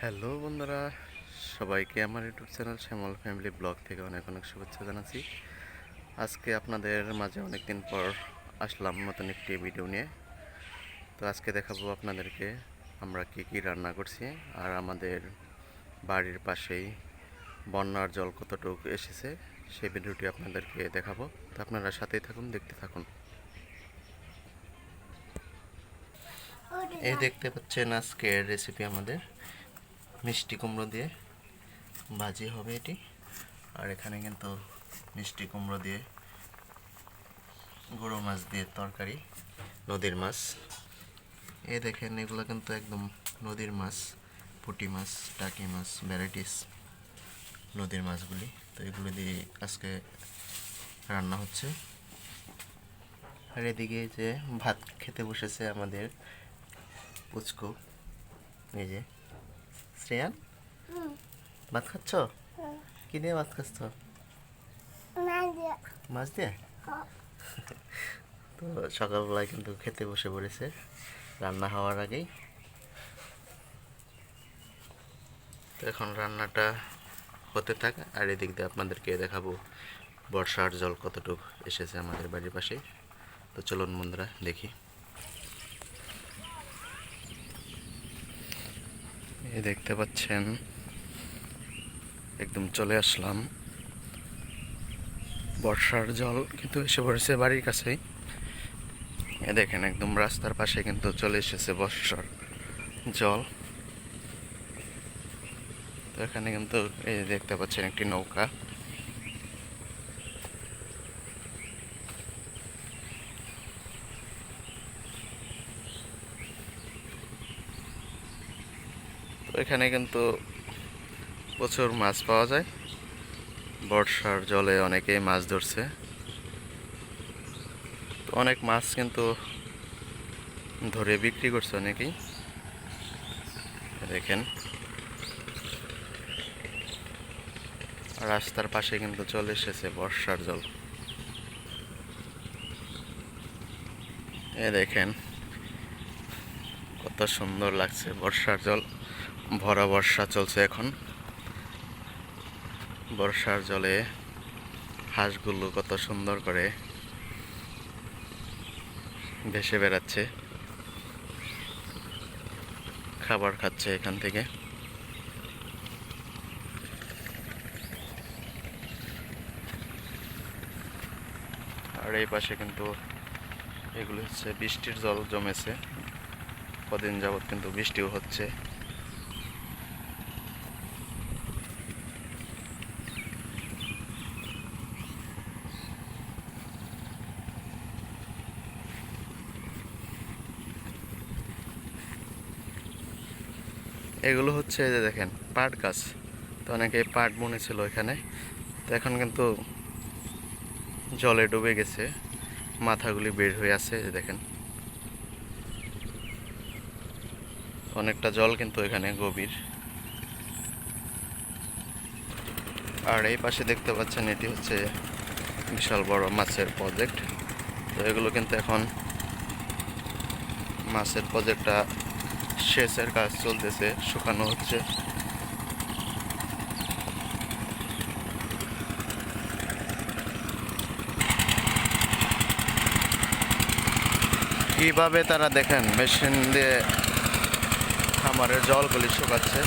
Hello বন্ধুরা, সবাইকে আমার ইউটিউব চ্যানেল শ্যামল ফ্যামিলি ব্লগ থেকে অনেক অনেক শুভেচ্ছা জানাচ্ছি। আজকে আপনাদের মাঝে অনেক দিন পর আসলাম নতুন একটি ভিডিও নিয়ে। তো আজকে দেখাবো আপনাদেরকে আমরা কি কি রান্না করছি, আর আমাদের বাড়ির পাশেই বন্যার জল কতটুকু এসেছে সেই ভিডিওটি আপনাদেরকে দেখাবো। তো আপনারা সাথেই থাকুন, দেখতে থাকুন। এই দেখতে পাচ্ছেন আজকের রেসিপি আমাদের মিষ্টি কুমড়ো দিয়ে ভাজি হবে এটি। আর এখানে কিন্তু মিষ্টি কুমড়ো দিয়ে গুঁড়ো মাছ দিয়ে তরকারি, নদীর মাছ। এই দেখেন এগুলো কিন্তু একদম নদীর মাছ, পুঁটি মাছ, টাকি মাছ, ভ্যারাইটিস নদীর মাছগুলি। তো এগুলো দিয়ে আজকে রান্না হচ্ছে। আর এদিকে যে ভাত খেতে বসেছে আমাদের পুচকু, এই যে শ্রেয়ান, ভাত খাচ্ছ? কি দিয়ে ভাত খাচ্ছ? মাছ দিয়ে। তো সকালবেলায় কিন্তু খেতে বসে পড়েছে রান্না হওয়ার আগেই। তো এখন রান্নাটা হতে থাকে, আর এদিক দিয়ে আপনাদেরকে দেখাবো বর্ষার জল কতটুকু এসেছে আমাদের বাড়ির পাশে। তো চলুন বন্ধুরা দেখি। এই দেখতে পাচ্ছেন একদম চলে আসলাম, বর্ষার জল কিন্তু এসে পড়েছে বাড়ির কাছেই। এ দেখেন একদম রাস্তার পাশে কিন্তু চলে এসেছে বর্ষার জল। তো এখানে কিন্তু এই দেখতে পাচ্ছেন একটি নৌকা। তো এখানে কিন্তু প্রচুর মাছ পাওয়া যায়, বর্ষার জলে অনেকেই মাছ ধরছে। তো অনেক মাছ কিন্তু ধরে বিক্রি করছে অনেকেই। দেখেন রাস্তার পাশে কিন্তু চলে এসেছে বর্ষার জল। এ দেখেন কত সুন্দর লাগছে, বর্ষার জল ভরা, বর্ষা চলছে এখন। বর্ষার জলে হাঁসগুলো কত সুন্দর করে ভেসে বেড়াচ্ছে, খাবার খাচ্ছে এখান থেকে। আর এই পাশে কিন্তু এগুলো হচ্ছে বৃষ্টির জল জমেছে, কদিন যাবৎ কিন্তু বৃষ্টিও হচ্ছে। এগুলো হচ্ছে যে দেখেন পাট গাছ। তো অনেকে পাট বুনেছিল এখানে, তো এখন কিন্তু জলে ডুবে গেছে, মাথাগুলি বের হয়ে আছে। যে দেখেন অনেকটা জল কিন্তু এখানে গভীর। আর এই পাশে দেখতে পাচ্ছেন এটি হচ্ছে বিশাল বড় মাছের প্রজেক্ট। তো এগুলো কিন্তু এখন মাছের প্রজেক্টটা সেচের কাজ চলতেছে, শুকানো হচ্ছে। কিভাবে তারা দেখেন মেশিন দিয়ে খামারের জলগুলি শুকাচ্ছে।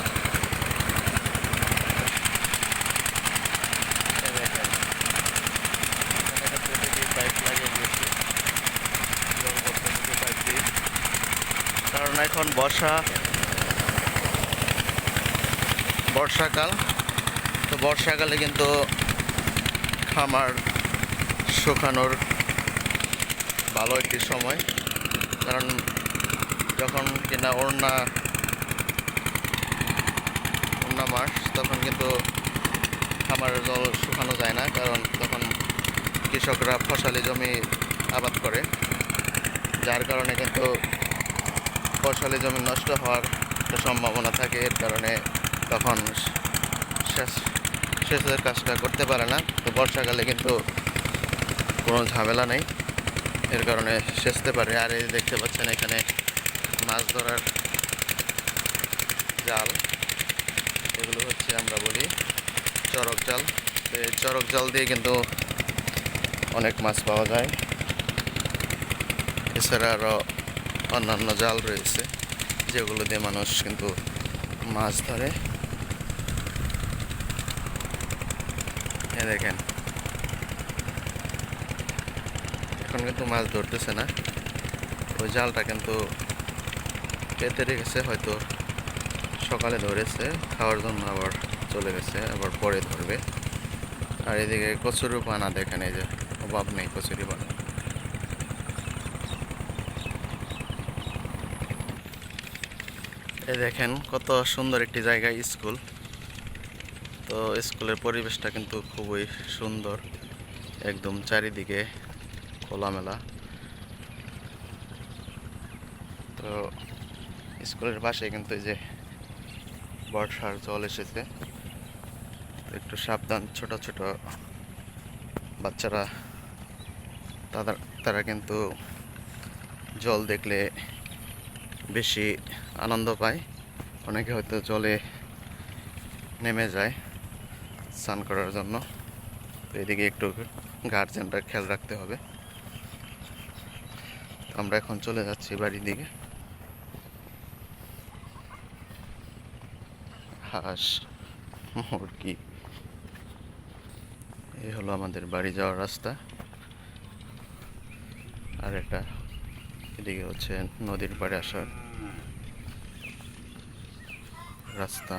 কারণ এখন বর্ষাকাল, তো বর্ষাকালে কিন্তু খামার শুকানোর ভালো একটি সময়। কারণ যখন কিনা ওড়না মাস, তখন কিন্তু খামারের জল শুকানো যায় না, কারণ তখন কৃষকরা ফসলি জমি আবাদ করে, যার কারণে কিন্তু ফসলি জমি নষ্ট হওয়ার একটা সম্ভাবনা থাকে। এর কারণে তখন সেচের কাজটা করতে পারে না। তো বর্ষাকালে কিন্তু কোনো ঝামেলা নেই, এর কারণে সেচতে পারে। আর এই দেখতে পাচ্ছেন এখানে মাছ ধরার জাল, এগুলো হচ্ছে আমরা বলি চরক জাল। তো এই চরক জাল দিয়ে কিন্তু অনেক মাছ পাওয়া যায়। এছাড়া আরও অন্যান্য জাল রয়েছে যেগুলো দিয়ে মানুষ কিন্তু মাছ ধরে। এ দেখেন, এখন কিন্তু মাছ ধরতেছে না, ওই জালটা কিন্তু পেতে রেখেছে, হয়তো সকালে ধরেছে খাওয়ার জন্য, আবার চলে গেছে, আবার পরে ধরবে। আর এদিকে কচুরি পানা দেখেন, এই যে অভাব নেই কচুরি পানা। এই দেখেন কত সুন্দর একটি জায়গা, স্কুল। তো স্কুলের পরিবেশটা কিন্তু খুবই সুন্দর, একদম চারিদিকে খোলামেলা। তো স্কুলের পাশে কিন্তু এই যে বর্ষার জল এসেছে, তো একটু সাবধান। ছোট ছোট বাচ্চারা তারা কিন্তু জল দেখলে বেশি আনন্দ পায়, অনেকে হয়তো জলে নেমে যায় স্নান করার জন্য। তো এদিকে একটু গার্জেনরা খেয়াল রাখতে হবে। আমরা এখন চলে যাচ্ছি বাড়ির দিকে। হাঁস, মুরগি, এই হলো আমাদের বাড়ি যাওয়ার রাস্তা। আর এটা এদিকে হচ্ছে নদীর পাড়ে আসার রাস্তা।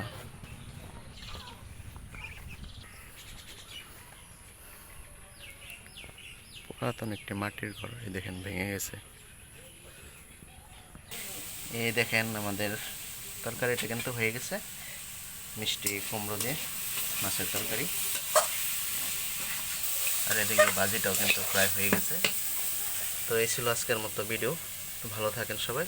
পুরাতন একটি মাটির ঘর, এই দেখেন ভেঙে গেছে। এই দেখেন আমাদের তরকারিটা কিন্তু হয়ে গেছে, মিষ্টি কুমড়ো দিয়ে মাছের তরকারি। আর এদিকে ভাজিটাও কিন্তু প্রায় হয়ে গেছে। তো এই ছিল আজকের মতো ভিডিও। তো ভালো থাকেন সবাই।